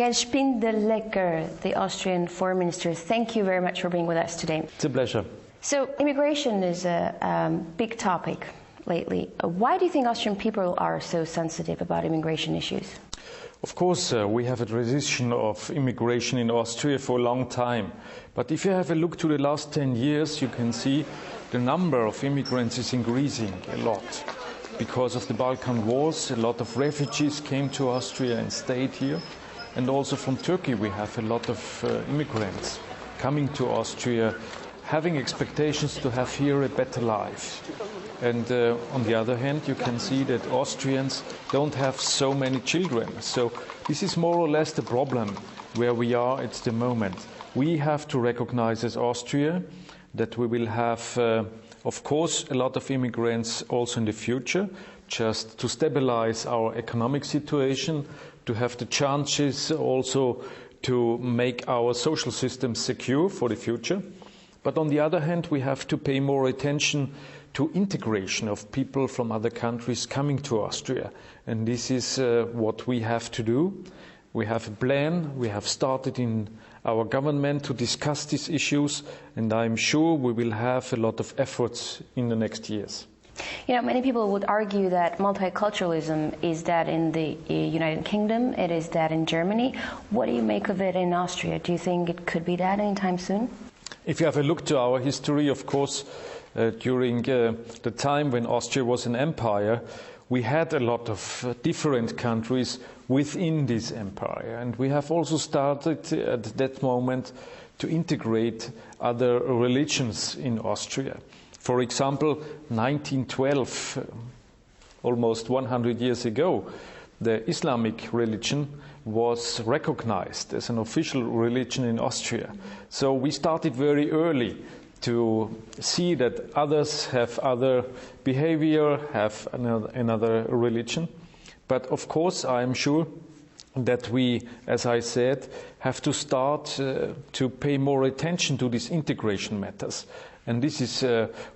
Jens Spindelecker, the Austrian Foreign Minister, thank you very much for being with us today. It's a pleasure. So immigration is a big topic lately. Why do you think Austrian people are so sensitive about immigration issues? Of course, we have a tradition of immigration in Austria for a long time. But if you have a look to the last 10 years, you can see the number of immigrants is increasing a lot. Because of the Balkan Wars, a lot of refugees came to Austria and stayed here. And also from Turkey, we have a lot of immigrants coming to Austria, having expectations to have here a better life. And on the other hand, you can see that Austrians don't have so many children. So this is more or less the problem where we are at the moment. We have to recognize as Austria that we will have, of course, a lot of immigrants also in the future, just to stabilize our economic situation, to have the chances also to make our social system secure for the future. But on the other hand, we have to pay more attention to integration of people from other countries coming to Austria. And this is what we have to do. We have a plan. We have started in our government to discuss these issues, and I'm sure we will have a lot of efforts in the next years. You know, many people would argue that multiculturalism is that in the United Kingdom, it is that in Germany. What do you make of it in Austria? Do you think it could be that anytime soon? If you have a look to our history, of course, during the time when Austria was an empire, we had a lot of different countries within this empire. And we have also started at that moment to integrate other religions in Austria. For example, 1912, almost 100 years ago, the Islamic religion was recognized as an official religion in Austria. So we started very early to see that others have other behavior, have another religion. But of course, I'm sure that we, as I said, have to start to pay more attention to these integration matters. And this is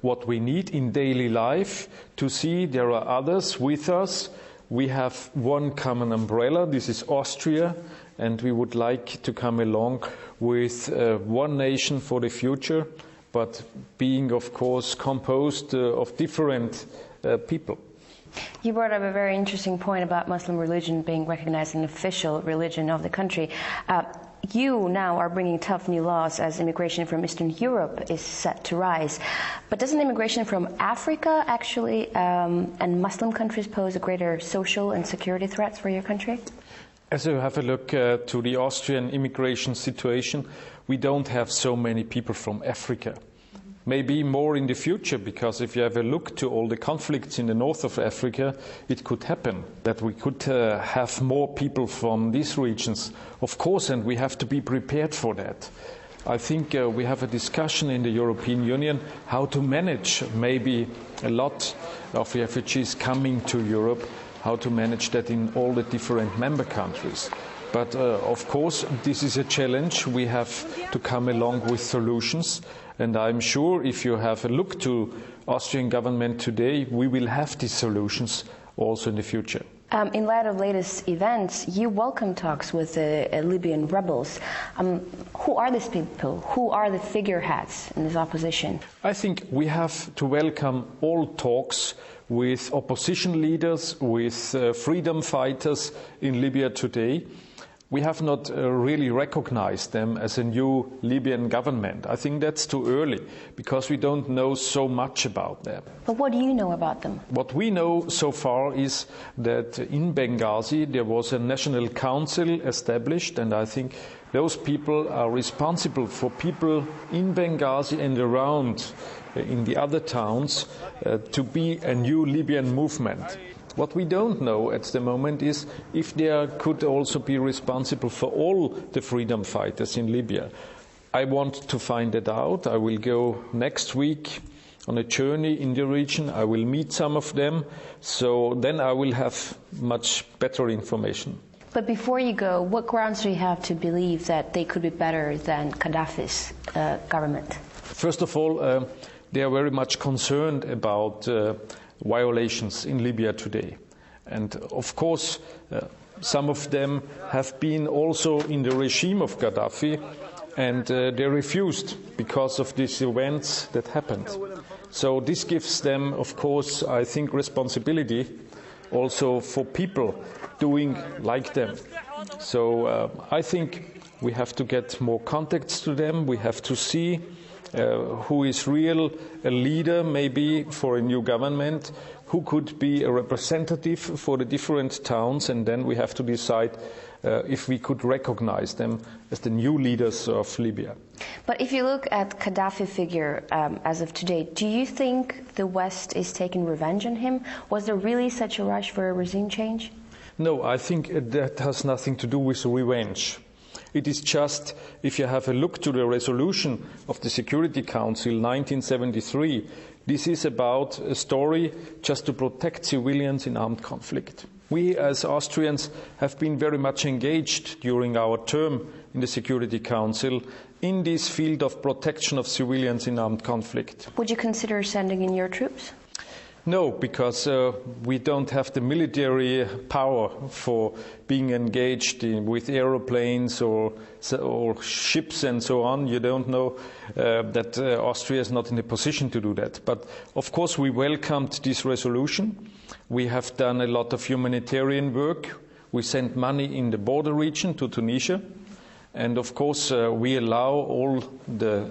what we need in daily life, to see there are others with us. We have one common umbrella, this is Austria, and we would like to come along with one nation for the future, but being, of course, composed of different people. You brought up a very interesting point about Muslim religion being recognized as an official religion of the country. You now are bringing tough new laws as immigration from Eastern Europe is set to rise. But doesn't immigration from Africa actually and Muslim countries pose a greater social and security threats for your country? As you have a look to the Austrian immigration situation, we don't have so many people from Africa. Maybe more in the future, because if you have a look to all the conflicts in the north of Africa, it could happen that we could have more people from these regions, of course, and we have to be prepared for that. I think we have a discussion in the European Union how to manage maybe a lot of refugees coming to Europe, how to manage that in all the different member countries. But of course, this is a challenge. We have to come along with solutions. And I'm sure if you have a look to Austrian government today, we will have these solutions also in the future. In light of latest events, you welcome talks with the Libyan rebels. Who are these people? Who are the figureheads in this opposition? I think we have to welcome all talks with opposition leaders, with freedom fighters in Libya today. We have not really recognized them as a new Libyan government. I think that's too early, because we don't know so much about them. But what do you know about them? What we know so far is that in Benghazi there was a national council established, and I think those people are responsible for people in Benghazi and around in the other towns to be a new Libyan movement. What we don't know at the moment is if they could also be responsible for all the freedom fighters in Libya. I want to find it out. I will go next week on a journey in the region. I will meet some of them, so then I will have much better information. But before you go, what grounds do you have to believe that they could be better than Gaddafi's government? First of all, they are very much concerned about violations in Libya today. And of course, Some of them have been also in the regime of Gaddafi, and they refused because of these events that happened. So this gives them, of course, I think, responsibility also for people doing like them. So I think we have to get more contacts to them. We have to see who is real a leader maybe for a new government, who could be a representative for the different towns, and then we have to decide if we could recognize them as the new leaders of Libya. But if you look at Gaddafi figure as of today, do you think the West is taking revenge on him? Was there really such a rush for a regime change? No, I think that has nothing to do with revenge. It is just, if you have a look to the resolution of the Security Council 1973, this is about a story just to protect civilians in armed conflict. We as Austrians have been very much engaged during our term in the Security Council in this field of protection of civilians in armed conflict. Would you consider sending in your troops? No, because we don't have the military power for being engaged with aeroplanes or ships and so on. You don't know that Austria is not in a position to do that. But of course we welcomed this resolution. We have done a lot of humanitarian work. We sent money in the border region to Tunisia. And of course, we allow all the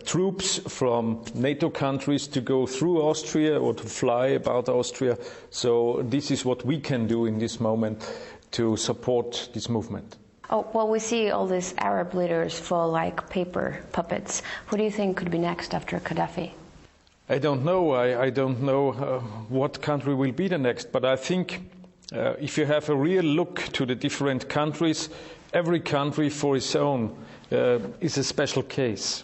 troops from NATO countries to go through Austria or to fly about Austria. So this is what we can do in this moment to support this movement. Oh, well, we see all these Arab leaders fall like paper puppets. Who do you think could be next after Gaddafi? I don't know. I don't know what country will be the next, but I think if you have a real look to the different countries, every country for its own is a special case.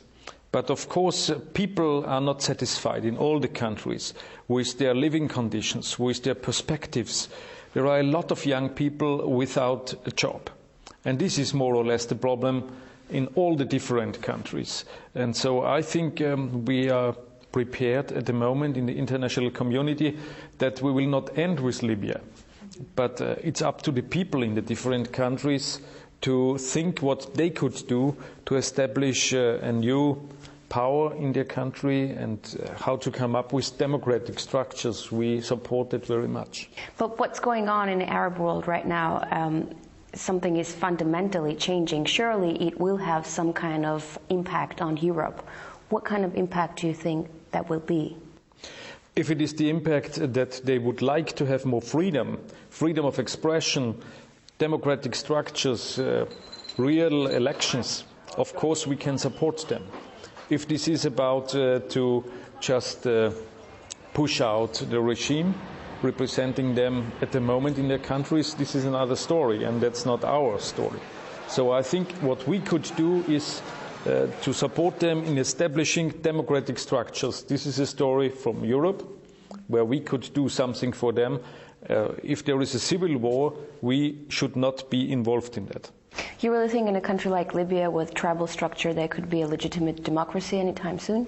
But of course, people are not satisfied in all the countries with their living conditions, with their perspectives. There are a lot of young people without a job. And this is more or less the problem in all the different countries. And so I think we are prepared at the moment in the international community that we will not end with Libya. But it's up to the people in the different countries to think what they could do to establish a new power in their country and how to come up with democratic structures. We support it very much. But what's going on in the Arab world right now, something is fundamentally changing. Surely it will have some kind of impact on Europe. What kind of impact do you think that will be? If it is the impact that they would like to have more freedom, freedom of expression, democratic structures, real elections, of course we can support them. If this is about to just push out the regime, representing them at the moment in their countries, this is another story, and that's not our story. So I think what we could do is to support them in establishing democratic structures. This is a story from Europe where we could do something for them. If there is a civil war, we should not be involved in that. You really think in a country like Libya with tribal structure there could be a legitimate democracy anytime soon?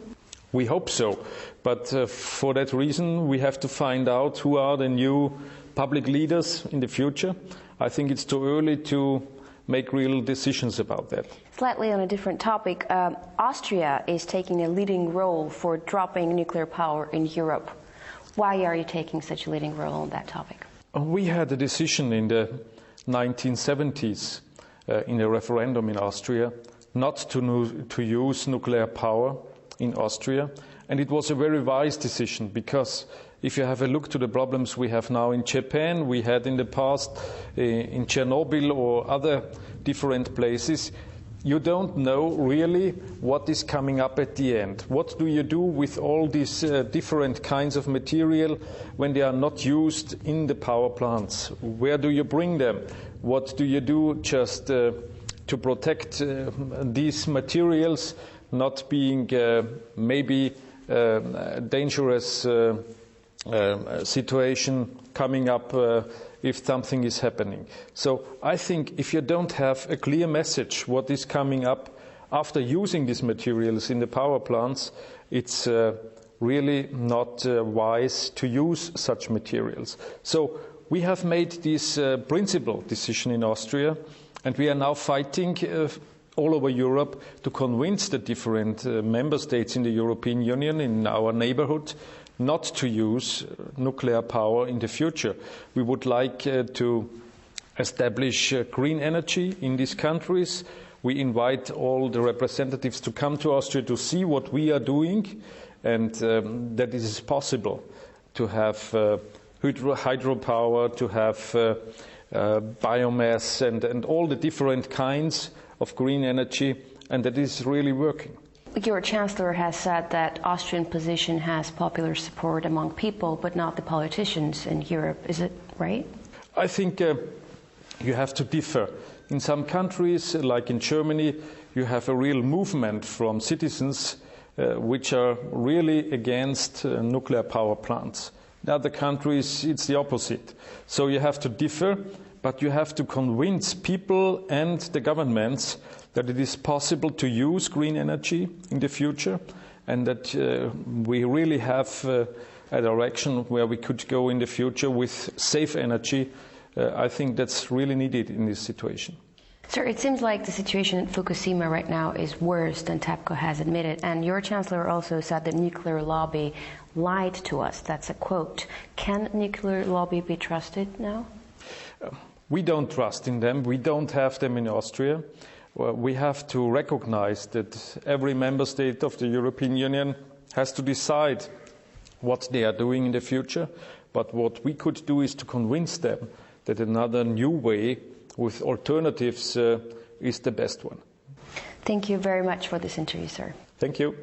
We hope so. But for that reason we have to find out who are the new public leaders in the future. I think it's too early to make real decisions about that. Slightly on a different topic, Austria is taking a leading role for dropping nuclear power in Europe. Why are you taking such a leading role on that topic? We had a decision in the 1970s in a referendum in Austria not to use nuclear power in Austria, and it was a very wise decision because if you have a look to the problems we have now in Japan, we had in the past in Chernobyl or other different places, you don't know really what is coming up at the end. What do you do with all these different kinds of material when they are not used in the power plants? Where do you bring them? What do you do just to protect these materials not being maybe dangerous situation coming up if something is happening. So I think if you don't have a clear message what is coming up after using these materials in the power plants, it's really not wise to use such materials. So we have made this principal decision in Austria, and we are now fighting all over Europe to convince the different member states in the European Union, in our neighborhood, not to use nuclear power in the future. We would like to establish green energy in these countries. We invite all the representatives to come to Austria to see what we are doing, and that it is possible to have hydropower, to have biomass and all the different kinds of green energy, and that is really working. Your Chancellor has said that Austrian position has popular support among people, but not the politicians in Europe. Is it right? I think you have to differ. In some countries, like in Germany, you have a real movement from citizens which are really against nuclear power plants. In other countries, it's the opposite. So you have to differ, but you have to convince people and the governments that it is possible to use green energy in the future, and that we really have a direction where we could go in the future with safe energy. I think that's really needed in this situation. Sir, it seems like the situation at Fukushima right now is worse than TEPCO has admitted, and your Chancellor also said the nuclear lobby lied to us. That's a quote. Can nuclear lobby be trusted now? We don't trust in them. We don't have them in Austria. We have to recognize that every member state of the European Union has to decide what they are doing in the future. But what we could do is to convince them that another new way with alternatives is the best one. Thank you very much for this interview, sir. Thank you.